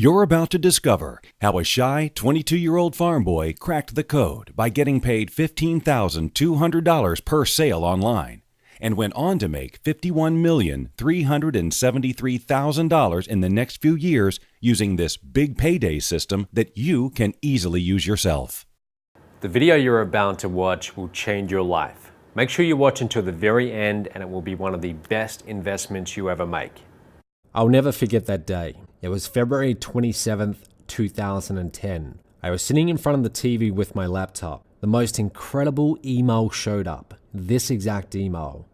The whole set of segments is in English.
You're about to discover how a shy 22-year-old farm boy cracked the code by getting paid $15,200 per sale online and went on to make $51,373,000 in the next few years using this big payday system that you can easily use yourself. The video you're about to watch will change your life. Make sure you watch until the very end and it will be one of the best investments you ever make. I'll never forget that day. It was February 27th, 2010. I was sitting in front of the TV with my laptop. The most incredible email showed up. This exact email.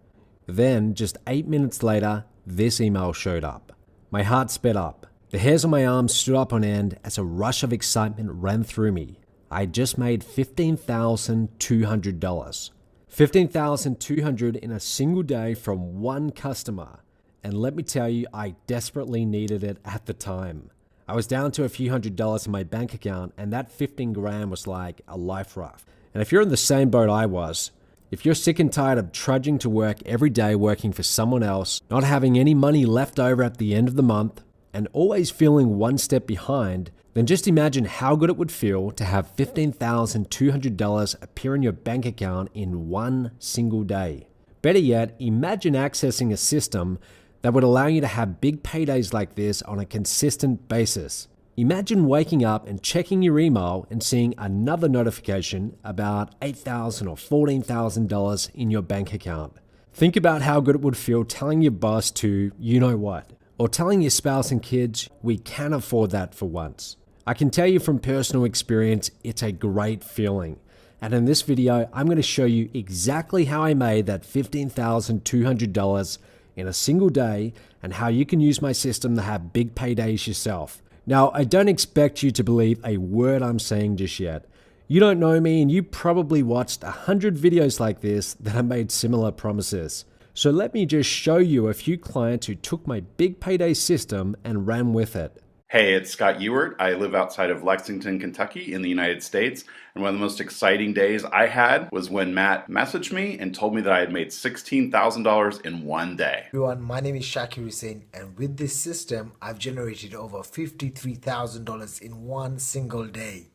Then, just 8 minutes later, this email showed up. My heart sped up. The hairs on my arms stood up on end as a rush of excitement ran through me. I had just made $15,200. $15,200 in a single day from one customer. And let me tell you, I desperately needed it at the time. I was down to a few $100s in my bank account, and that 15 grand was like a life raft. And if you're in the same boat I was, if you're sick and tired of trudging to work every day working for someone else, not having any money left over at the end of the month, and always feeling one step behind, then just imagine how good it would feel to have $15,200 appear in your bank account in one single day. Better yet, imagine accessing a system that would allow you to have big paydays like this on a consistent basis. Imagine waking up and checking your email and seeing another notification about $8,000 or $14,000 in your bank account. Think about how good it would feel telling your boss to, you know what, or telling your spouse and kids, we can afford that for once. I can tell you from personal experience, it's a great feeling. And in this video, I'm going to show you exactly how I made that $15,200 in a single day and how you can use my system to have big paydays yourself. Now, I don't expect you to believe a word I'm saying just yet. You don't know me and you probably watched 100 videos like this that have made similar promises. So let me just show you a few clients who took my big payday system and ran with it. Hey, it's Scott Ewert. I live outside of Lexington, Kentucky in the United States. And one of the most exciting days I had was when Matt messaged me and told me that I had made $16,000 in one day. Everyone, my name is Shakir Hussain, and with this system, I've generated over $53,000 in one single day.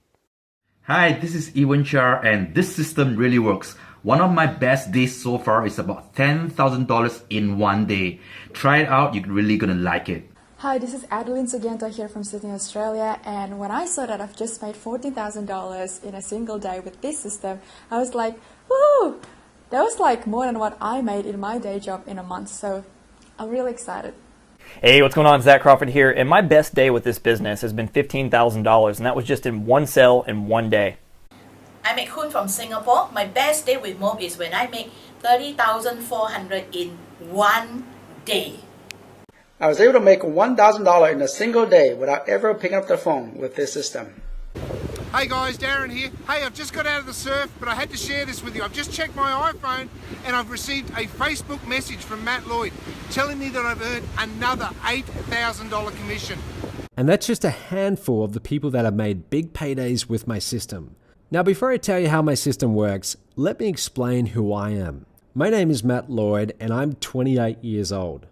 Hi, this is Ewan Char, and this system really works. One of my best days so far is about $10,000 in one day. Try it out, you're really gonna like it. Hi, this is Adeline Sugento here from Sydney, Australia, and when I saw that I've just made $14,000 in a single day with this system, I was like, woo! That was like more than what I made in my day job in a month, so I'm really excited. Hey, what's going on? Zach Crawford here, and my best day with this business has been $15,000, and that was just in one sale in one day. I'm Kun from Singapore. My best day with Mob is when I make $30,400 in one day. I was able to make $1,000 in a single day without ever picking up the phone with this system. Hey guys, Darren here. Hey, I've just got out of the surf, but I had to share this with you. I've just checked my iPhone and I've received a Facebook message from Matt Lloyd telling me that I've earned another $8,000 commission. And that's just a handful of the people that have made big paydays with my system. Now, before I tell you how my system works, let me explain who I am. My name is Matt Lloyd and I'm 28 years old.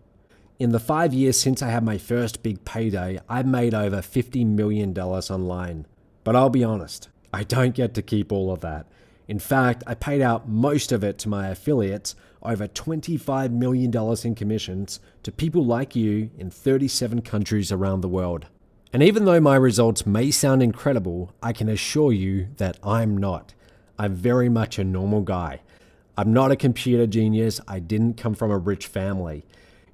In the 5 years since I had my first big payday, I've made over $50 million online. But I'll be honest, I don't get to keep all of that. In fact, I paid out most of it to my affiliates, over $25 million in commissions to people like you in 37 countries around the world. And even though my results may sound incredible, I can assure you that I'm not. I'm very much a normal guy. I'm not a computer genius. I didn't come from a rich family.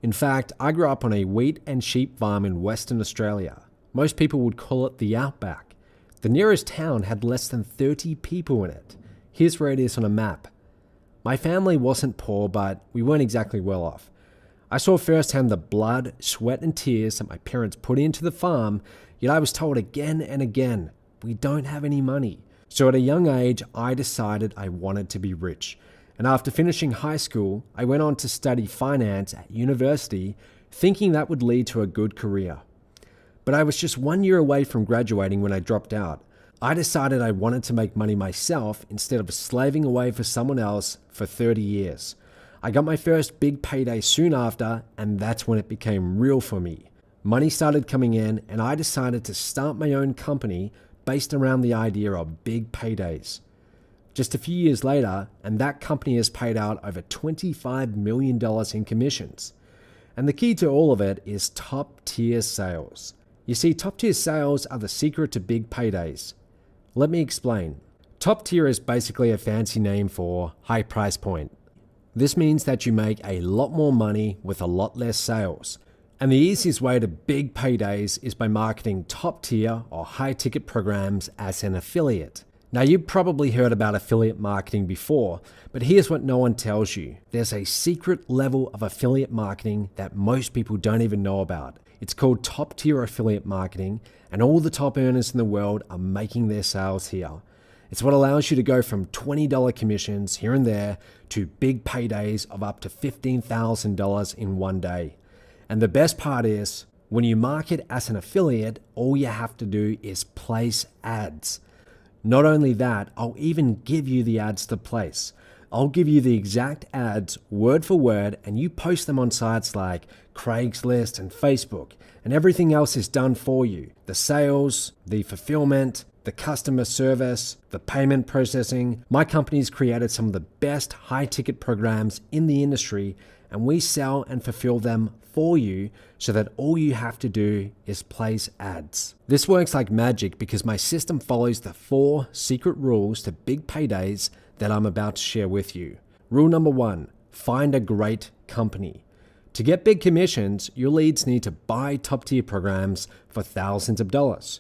In fact, I grew up on a wheat and sheep farm in Western Australia. Most people would call it the outback. The nearest town had less than 30 people in it. Here's where it is on a map. My family wasn't poor, but we weren't exactly well off. I saw firsthand the blood, sweat and tears that my parents put into the farm, yet I was told again and again, we don't have any money. So at a young age, I decided I wanted to be rich. And after finishing high school, I went on to study finance at university, thinking that would lead to a good career. But I was just 1 year away from graduating when I dropped out. I decided I wanted to make money myself instead of slaving away for someone else for 30 years. I got my first big payday soon after, and that's when it became real for me. Money started coming in, and I decided to start my own company based around the idea of big paydays. Just a few years later, and that company has paid out over $25 million in commissions. And the key to all of it is top-tier sales. You see, top-tier sales are the secret to big paydays. Let me explain. Top tier is basically a fancy name for high price point. This means that you make a lot more money with a lot less sales. And the easiest way to big paydays is by marketing top tier or high ticket programs as an affiliate. Now, you've probably heard about affiliate marketing before, but here's what no one tells you. There's a secret level of affiliate marketing that most people don't even know about. It's called top tier affiliate marketing, and all the top earners in the world are making their sales here. It's what allows you to go from $20 commissions here and there to big paydays of up to $15,000 in one day. And the best part is, when you market as an affiliate, all you have to do is place ads. Not only that, I'll even give you the ads to place. I'll give you the exact ads word for word, and you post them on sites like Craigslist and Facebook, and everything else is done for you. The sales, the fulfillment, the customer service, the payment processing. My company's created some of the best high-ticket programs in the industry, and we sell and fulfill them for you so that all you have to do is place ads. This works like magic because my system follows the 4 secret rules to big paydays that I'm about to share with you. Rule number 1, find a great company. To get big commissions, your leads need to buy top-tier programs for thousands of dollars.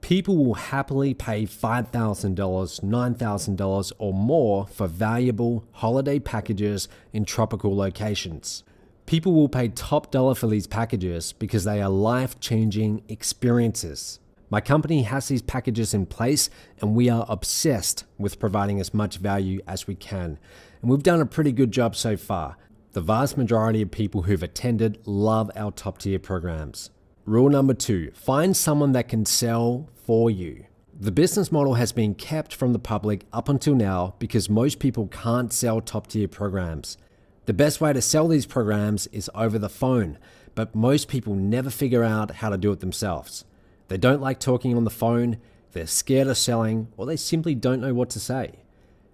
People will happily pay $5,000, $9,000 or more for valuable holiday packages in tropical locations. People will pay top dollar for these packages because they are life-changing experiences. My company has these packages in place, and we are obsessed with providing as much value as we can. And we've done a pretty good job so far. The vast majority of people who've attended love our top tier programs. Rule number 2, find someone that can sell for you. The business model has been kept from the public up until now because most people can't sell top tier programs. The best way to sell these programs is over the phone, but most people never figure out how to do it themselves. They don't like talking on the phone, they're scared of selling, or they simply don't know what to say.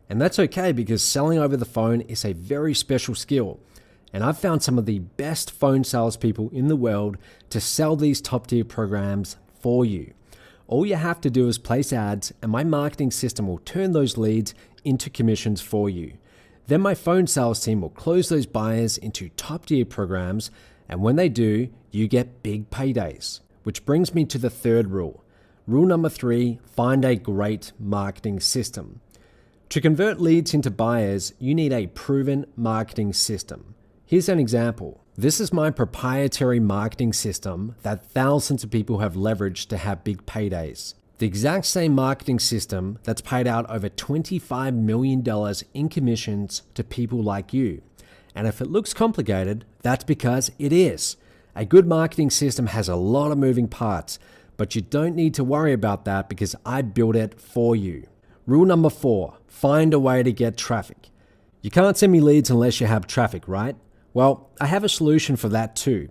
And that's okay because selling over the phone is a very special skill. And I've found some of the best phone salespeople in the world to sell these top tier programs for you. All you have to do is place ads, and my marketing system will turn those leads into commissions for you. Then my phone sales team will close those buyers into top tier programs, and when they do, you get big paydays. Which brings me to the 3rd rule. Rule number 3, find a great marketing system. To convert leads into buyers, you need a proven marketing system. Here's an example. This is my proprietary marketing system that thousands of people have leveraged to have big paydays. The exact same marketing system that's paid out over $25 million in commissions to people like you. And if it looks complicated, that's because it is. A good marketing system has a lot of moving parts, but you don't need to worry about that because I built it for you. Rule number 4, find a way to get traffic. You can't send me leads unless you have traffic, right? Well, I have a solution for that too.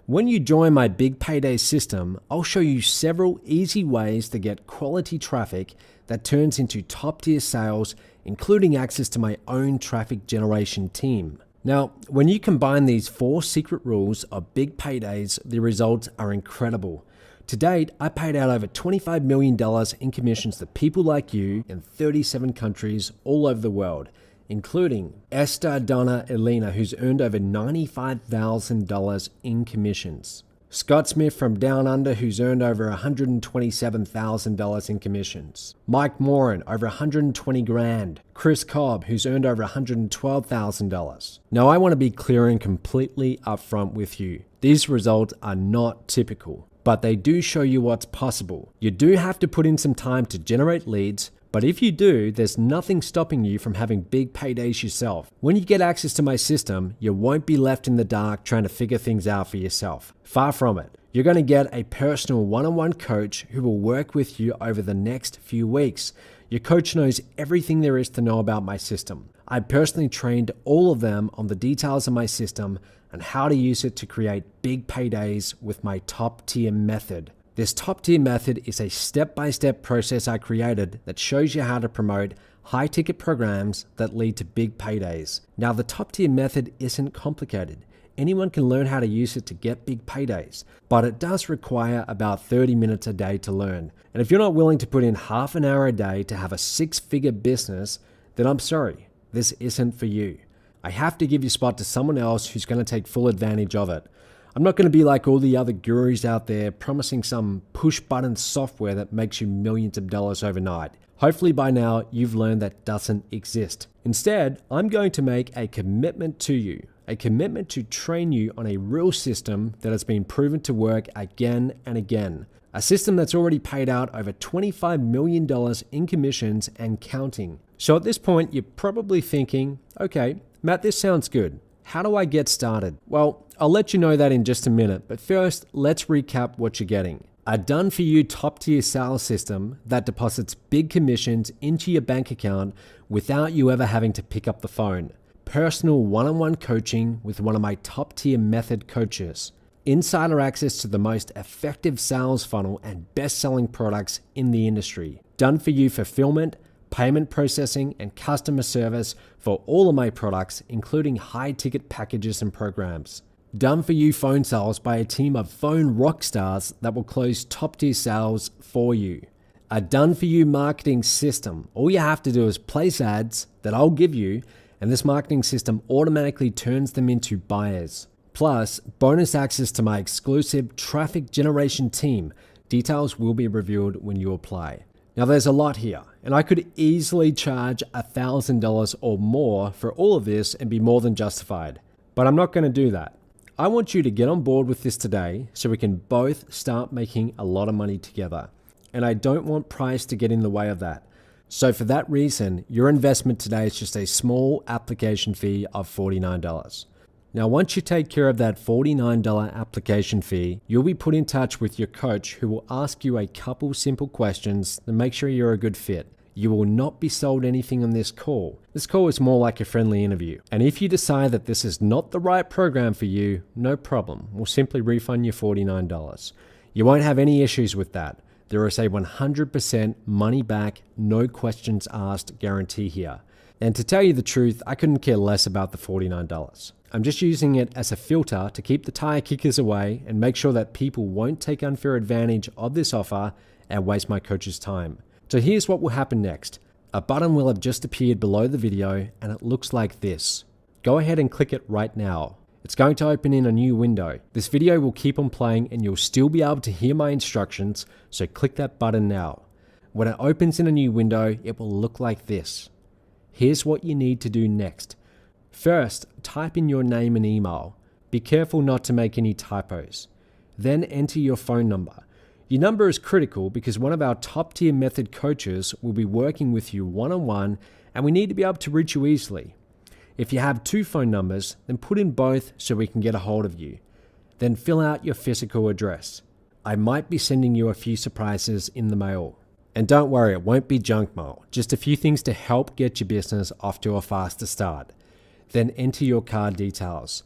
When you join my Big Payday system, I'll show you several easy ways to get quality traffic that turns into top tier sales, including access to my own traffic generation team. Now, when you combine these 4 secret rules of big paydays, the results are incredible. To date, I paid out over $25 million in commissions to people like you in 37 countries all over the world, including Esther Donna Elena, who's earned over $95,000 in commissions. Scott Smith from Down Under, who's earned over $127,000 in commissions. Mike Moran, over $120,000. Chris Cobb, who's earned over $112,000. Now, I want to be clear and completely upfront with you. These results are not typical, but they do show you what's possible. You do have to put in some time to generate leads, but if you do, there's nothing stopping you from having big paydays yourself. When you get access to my system, you won't be left in the dark trying to figure things out for yourself. Far from it. You're going to get a personal one-on-one coach who will work with you over the next few weeks. Your coach knows everything there is to know about my system. I personally trained all of them on the details of my system and how to use it to create big paydays with my top tier method. This top tier method is a step-by-step process I created that shows you how to promote high ticket programs that lead to big paydays. Now, the top tier method isn't complicated. Anyone can learn how to use it to get big paydays, but it does require about 30 minutes a day to learn. And if you're not willing to put in half an hour a day to have a 6-figure business, then I'm sorry, this isn't for you. I have to give your spot to someone else who's going to take full advantage of it. I'm not going to be like all the other gurus out there promising some push-button software that makes you millions of dollars overnight. Hopefully by now you've learned that doesn't exist. Instead, I'm going to make a commitment to you, a commitment to train you on a real system that has been proven to work again and again. A system that's already paid out over $25 million in commissions and counting. So at this point, you're probably thinking, okay, Matt, this sounds good. How do I get started? Well, I'll let you know that in just a minute, but first, let's recap what you're getting. A done-for-you top-tier sales system that deposits big commissions into your bank account without you ever having to pick up the phone. Personal one-on-one coaching with one of my top-tier method coaches. Insider access to the most effective sales funnel and best-selling products in the industry. Done-for-you fulfillment, payment processing, and customer service for all of my products, including high-ticket packages and programs. Done-for-you phone sales by a team of phone rock stars that will close top-tier sales for you. A done-for-you marketing system. All you have to do is place ads that I'll give you, and this marketing system automatically turns them into buyers. Plus, bonus access to my exclusive traffic generation team. Details will be revealed when you apply. Now, there's a lot here, and I could easily charge $1,000 or more for all of this and be more than justified. But I'm not going to do that. I want you to get on board with this today so we can both start making a lot of money together. And I don't want price to get in the way of that. So for that reason, your investment today is just a small application fee of $49. Now, once you take care of that $49 application fee, you'll be put in touch with your coach who will ask you a couple simple questions to make sure you're a good fit. You will not be sold anything on this call. This call is more like a friendly interview. And if you decide that this is not the right program for you, no problem. We'll simply refund you $49. You won't have any issues with that. There is a 100% money back, no questions asked guarantee here. And to tell you the truth, I couldn't care less about the $49. I'm just using it as a filter to keep the tire kickers away and make sure that people won't take unfair advantage of this offer and waste my coach's time. So here's what will happen next. A button will have just appeared below the video and it looks like this. Go ahead and click it right now. It's going to open in a new window. This video will keep on playing and you'll still be able to hear my instructions, so click that button now. When it opens in a new window, it will look like this. Here's what you need to do next. First, type in your name and email. Be careful not to make any typos. Then enter your phone number. Your number is critical because one of our top tier method coaches will be working with you one-on-one and we need to be able to reach you easily. If you have 2 phone numbers, then put in both so we can get a hold of you. Then fill out your physical address. I might be sending you a few surprises in the mail. And don't worry, it won't be junk mail, just a few things to help get your business off to a faster start. Then enter your card details.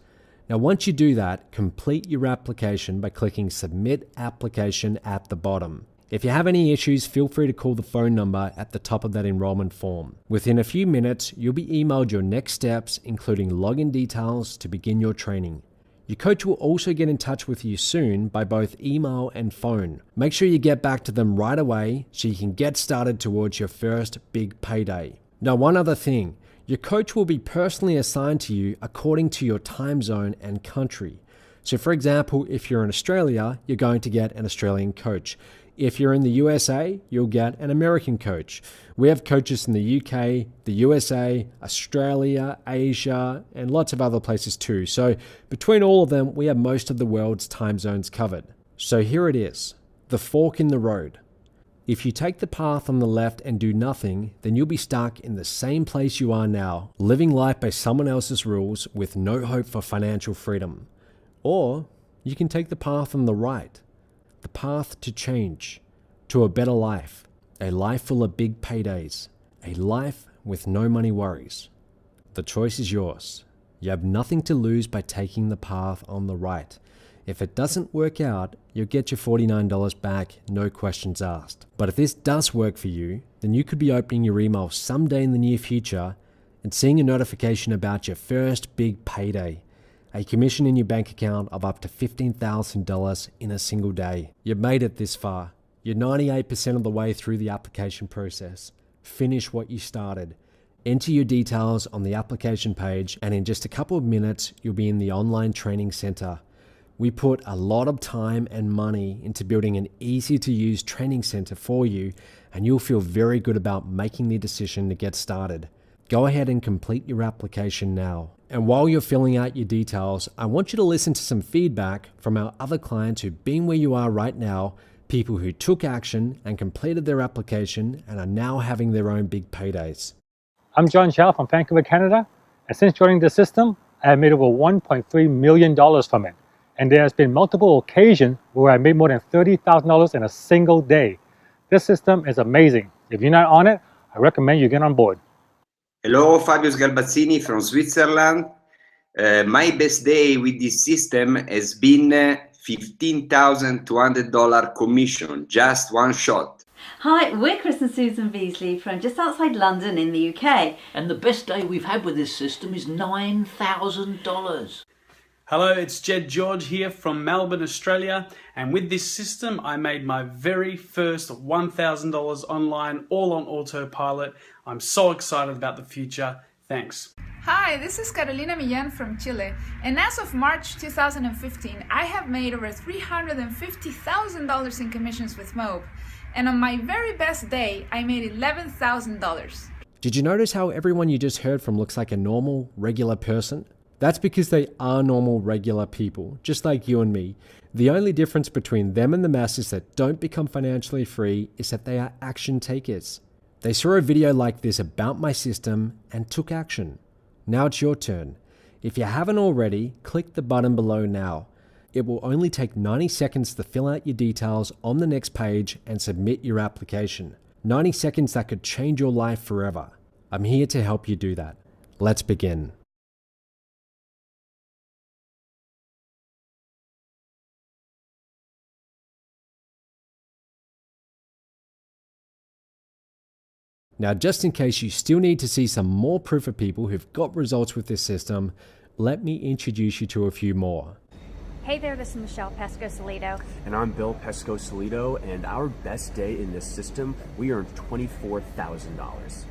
Now, once you do that, complete your application by clicking Submit Application at the bottom. If you have any issues, feel free to call the phone number at the top of that enrollment form. Within a few minutes, you'll be emailed your next steps, including login details to begin your training. Your coach will also get in touch with you soon by both email and phone. Make sure you get back to them right away so you can get started towards your first big payday. Now, one other thing. Your coach will be personally assigned to you according to your time zone and country. So for example, if you're in Australia, you're going to get an Australian coach. If you're in the USA, you'll get an American coach. We have coaches in the UK, the USA, Australia, Asia, and lots of other places too. So between all of them, we have most of the world's time zones covered. So here it is, the fork in the road. If you take the path on the left and do nothing, then you'll be stuck in the same place you are now, living life by someone else's rules with no hope for financial freedom. Or you can take the path on the right, the path to change, to a better life, a life full of big paydays, a life with no money worries. The choice is yours. You have nothing to lose by taking the path on the right. If it doesn't work out, you'll get your $49 back, no questions asked. But if this does work for you, then you could be opening your email someday in the near future and seeing a notification about your first big payday, a commission in your bank account of up to $15,000 in a single day. You've made it this far. You're 98% of the way through the application process. Finish what you started. Enter your details on the application page, and in just a couple of minutes, you'll be in the online training center. We put a lot of time and money into building an easy-to-use training center for you, and you'll feel very good about making the decision to get started. Go ahead and complete your application now. And while you're filling out your details, I want you to listen to some feedback from our other clients who've been where you are right now, people who took action and completed their application and are now having their own big paydays. I'm John Chow from Vancouver, Canada, and since joining the system, I have made over $1.3 million from it. And there has been multiple occasions where I made more than $30,000 in a single day. This system is amazing. If you're not on it, I recommend you get on board. Hello, Fabio Sgarbazzini from Switzerland. My best day with this system has been $15,200 commission, just one shot. Hi, we're Chris and Susan Beasley from just outside London in the UK. And the best day we've had with this system is $9,000. Hello, it's Jed George here from Melbourne, Australia, and with this system I made my very first $1,000 online, all on autopilot. I'm so excited about the future. Thanks. Hi, this is Carolina Millán from Chile, and as of March 2015, I have made over $350,000 in commissions with Mob, and on my very best day, I made $11,000. Did you notice how everyone you just heard from looks like a normal, regular person? That's because they are normal, regular people, just like you and me. The only difference between them and the masses that don't become financially free is that they are action takers. They saw a video like this about my system and took action. Now it's your turn. If you haven't already, click the button below now. It will only take 90 seconds to fill out your details on the next page and submit your application. 90 seconds that could change your life forever. I'm here to help you do that. Let's begin. Now, just in case you still need to see some more proof of people who've got results with this system, let me introduce you to a few more. Hey there, this is Michelle Pesco-Salido. And I'm Bill Pesco-Salido, and our best day in this system, we earned $24,000.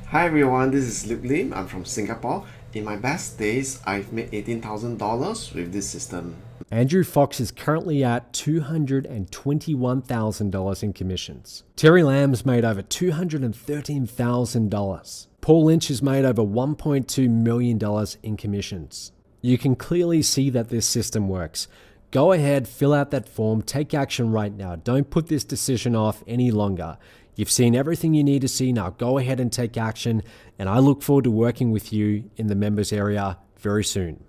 Hi everyone, this is Luke Lim. I'm from Singapore. In my best days, I've made $18,000 with this system. Andrew Fox is currently at $221,000 in commissions. Terry Lamb's made over $213,000. Paul Lynch has made over $1.2 million in commissions. You can clearly see that this system works. Go ahead, fill out that form, take action right now. Don't put this decision off any longer. You've seen everything you need to see. Now go ahead and take action, and I look forward to working with you in the members area very soon.